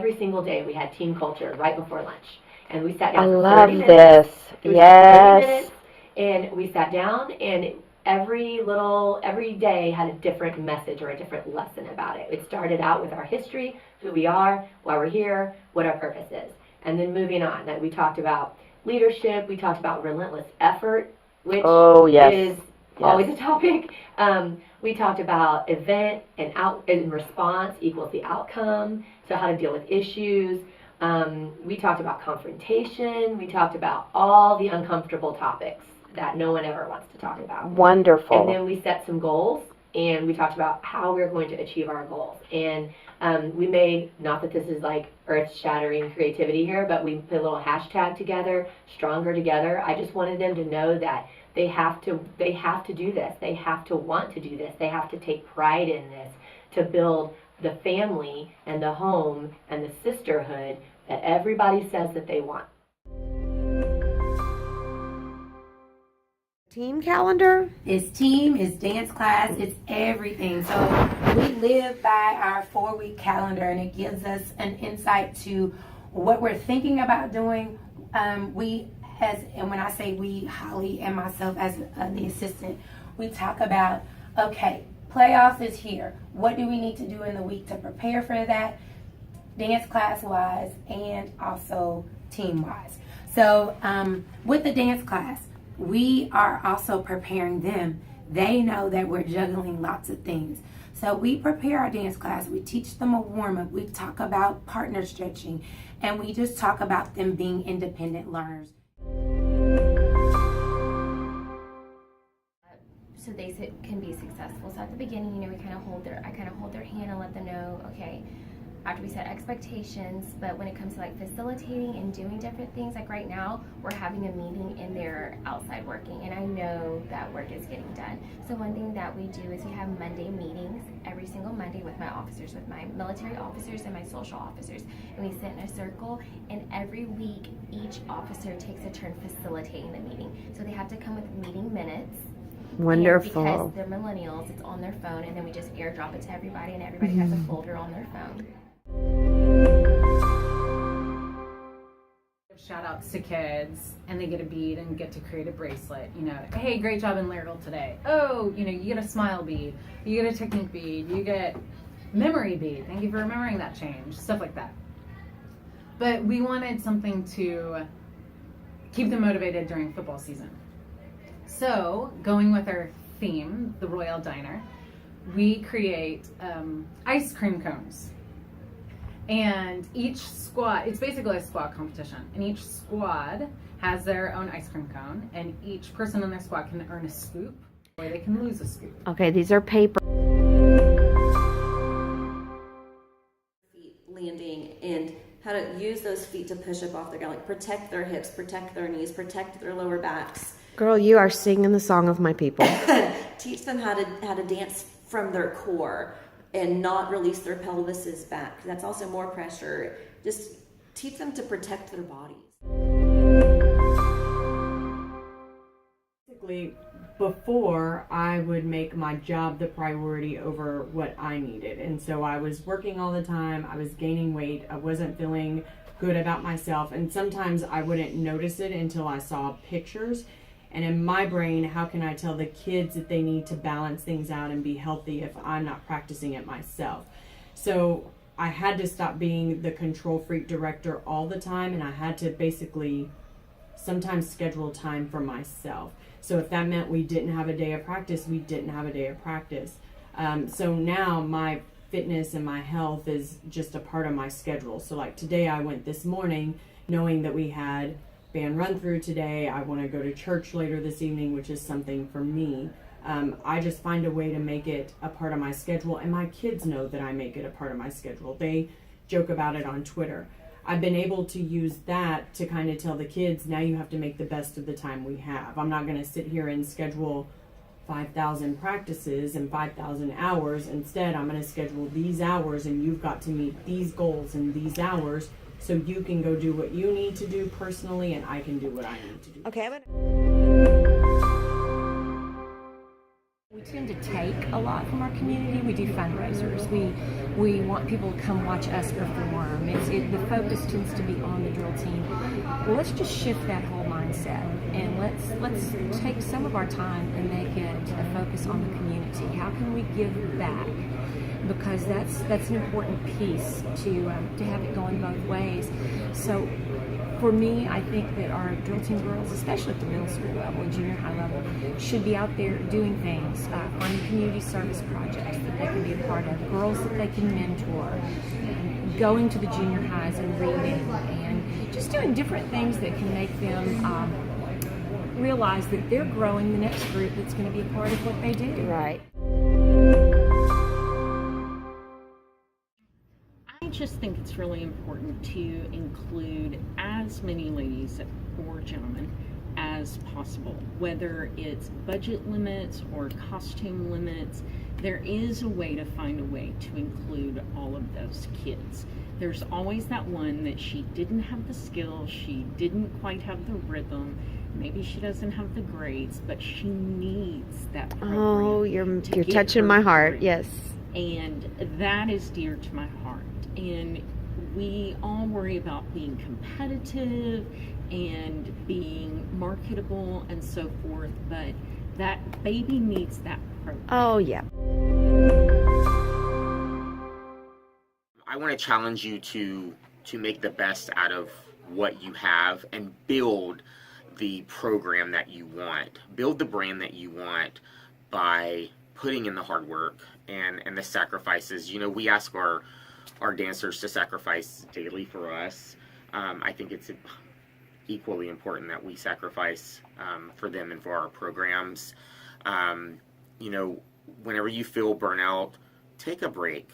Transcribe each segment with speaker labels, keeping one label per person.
Speaker 1: every single day we had team culture right before lunch. And we sat down
Speaker 2: I
Speaker 1: for
Speaker 2: love
Speaker 1: 30 minutes.
Speaker 2: this.
Speaker 1: It was 30
Speaker 2: Yes.
Speaker 1: minutes, and we sat down, and every day had a different message or a different lesson about it. It started out with our history, who we are, why we're here, what our purpose is. And then moving on, that we talked about leadership, we talked about relentless effort, which is always a topic. We talked about event and response equals the outcome, so how to deal with issues. We talked about confrontation. We talked about all the uncomfortable topics that no one ever wants to talk about.
Speaker 2: Wonderful.
Speaker 1: And then we set some goals, and we talked about how we're going to achieve our goals. And we made, not that this is like earth-shattering creativity here, but we put a little hashtag together, Stronger Together. I just wanted them to know that they have to do this. They have to want to do this. They have to take pride in this to build the family and the home and the sisterhood that everybody says that they want.
Speaker 2: Team calendar?
Speaker 3: It's team, it's dance class, it's everything. So we live by our 4-week calendar, and it gives us an insight to what we're thinking about doing. And when I say we, Holly and myself as the assistant, we talk about, okay, playoffs is here. What do we need to do in the week to prepare for that, dance class wise and also team wise? So with the dance class, we are also preparing them. They know that we're juggling lots of things. So we prepare our dance class. We teach them a warm-up. We talk about partner stretching, and we just talk about them being independent learners.
Speaker 4: So they can be successful. So at the beginning, I kind of hold their hand and let them know, okay, after we set expectations, but when it comes to like facilitating and doing different things, like right now, we're having a meeting and they're outside working, and I know that work is getting done. So one thing that we do is we have Monday meetings every single Monday with my officers, with my military officers and my social officers, and we sit in a circle, and every week each officer takes a turn facilitating the meeting. So they have to come with meeting minutes.
Speaker 2: Wonderful.
Speaker 4: And because they're millennials, it's on their phone, and then we just airdrop it to everybody, and everybody has a folder on their phone.
Speaker 5: Shout outs to kids, and they get a bead and get to create a bracelet. Hey, great job in Lyrical today. Oh, you get a smile bead, you get a technique bead, you get memory bead. Thank you for remembering that change, stuff like that. But we wanted something to keep them motivated during football season. So, going with our theme, the Royal Diner, we create ice cream cones. And each squad, it's basically a squad competition, and each squad has their own ice cream cone, and each person in their squad can earn a scoop, or they can lose a scoop.
Speaker 2: Okay, these are paper.
Speaker 6: Feet landing, and how to use those feet to push up off their ground, like protect their hips, protect their knees, protect their lower backs.
Speaker 2: Girl, you are singing the song of my people.
Speaker 6: Teach them how to dance from their core and not release their pelvises back. That's also more pressure. Just teach them to protect their bodies.
Speaker 7: Basically, before I would make my job the priority over what I needed. And so I was working all the time. I was gaining weight. I wasn't feeling good about myself. And sometimes I wouldn't notice it until I saw pictures. And in my brain, how can I tell the kids that they need to balance things out and be healthy if I'm not practicing it myself? So I had to stop being the control freak director all the time, and I had to basically sometimes schedule time for myself. So if that meant we didn't have a day of practice, we didn't have a day of practice. So now my fitness and my health is just a part of my schedule. So like today I went this morning knowing that we had band run through today. I want to go to church later this evening, which is something for me. I just find a way to make it a part of my schedule, and my kids know that I make it a part of my schedule. They joke about it on Twitter. I've been able to use that to kind of tell the kids, now you have to make the best of the time we have. I'm not going to sit here and schedule 5,000 practices and 5,000 hours. Instead, I'm going to schedule these hours, and you've got to meet these goals in these hours, so you can go do what you need to do personally, and I can do what I need to do.
Speaker 2: Okay,
Speaker 8: We tuned to take a lot from our community. We do fundraisers. We want people to come watch us perform. The focus tends to be on the drill team. Well, let's just shift that whole mindset, and let's take some of our time and make it a focus on the community. How can we give back? Because that's an important piece to have it going both ways. So for me, I think that our drill team girls, especially at the middle school level and junior high level, should be out there doing things, finding community service projects that they can be a part of, girls that they can mentor, going to the junior highs and reading, and just doing different things that can make them realize that they're growing the next group that's going to be a part of what they do.
Speaker 2: Right.
Speaker 9: I just think it's really important to include as many ladies or gentlemen as possible, whether it's budget limits or costume limits. There is a way to find a way to include all of those kids. There's always that one that she didn't have the skills, she didn't quite have the rhythm, maybe she doesn't have the grades, but she needs that program.
Speaker 2: Oh, you're touching my heart. Yes.
Speaker 9: And that is dear to my heart. And we all worry about being competitive and being marketable and so forth, but that baby needs that program.
Speaker 2: Oh, yeah.
Speaker 10: I want to challenge you to make the best out of what you have and build the program that you want. Build the brand that you want by putting in the hard work and the sacrifices. You know, we ask our dancers to sacrifice daily for us. I think it's equally important that we sacrifice for them and for our programs. You know, whenever you feel burnout, take a break.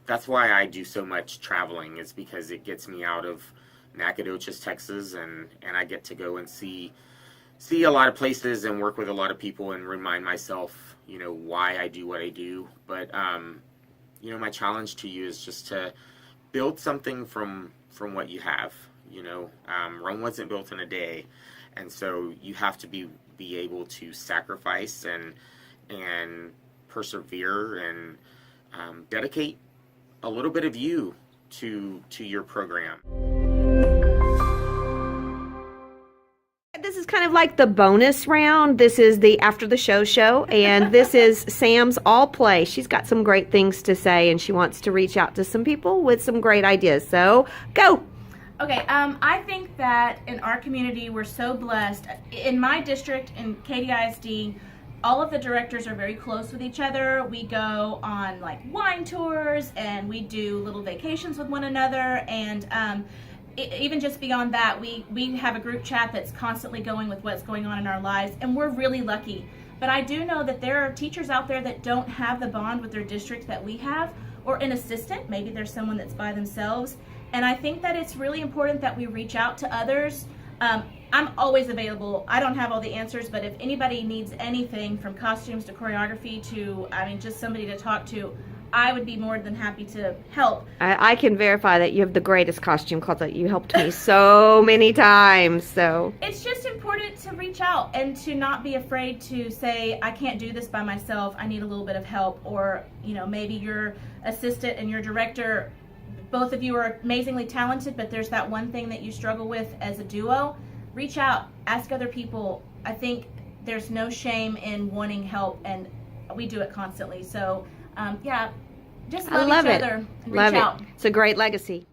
Speaker 10: That's why I do so much traveling, is because it gets me out of Nacogdoches, Texas, and I get to go and see a lot of places and work with a lot of people and remind myself, you know, why I do what I do. But you know, my challenge to you is just to build something from what you have. You know, Rome wasn't built in a day, and so you have to be able to sacrifice and persevere and dedicate a little bit of you to your program.
Speaker 2: This is kind of like the bonus round. This is the after the show, and this is Sam's all play. She's got some great things to say, and she wants to reach out to some people with some great ideas. So, go.
Speaker 11: Okay, I think that in our community, we're so blessed. In my district, in KDISD, all of the directors are very close with each other. We go on like wine tours, and we do little vacations with one another, and even just beyond that, we have a group chat that's constantly going with what's going on in our lives, and we're really lucky. But I do know that there are teachers out there that don't have the bond with their district that we have, or an assistant. Maybe there's someone that's by themselves. And I think that it's really important that we reach out to others. I'm always available. I don't have all the answers, but if anybody needs anything from costumes to choreography to, just somebody to talk to, I would be more than happy to help.
Speaker 2: I can verify that you have the greatest costume closet. You helped me so many times. So
Speaker 11: it's just important to reach out and to not be afraid to say, I can't do this by myself. I need a little bit of help. Or, you know, maybe your assistant and your director, both of you are amazingly talented, but there's that one thing that you struggle with as a duo. Reach out, ask other people. I think there's no shame in wanting help, and we do it constantly. So, yeah, just love each other. Reach out.
Speaker 2: It's a great legacy.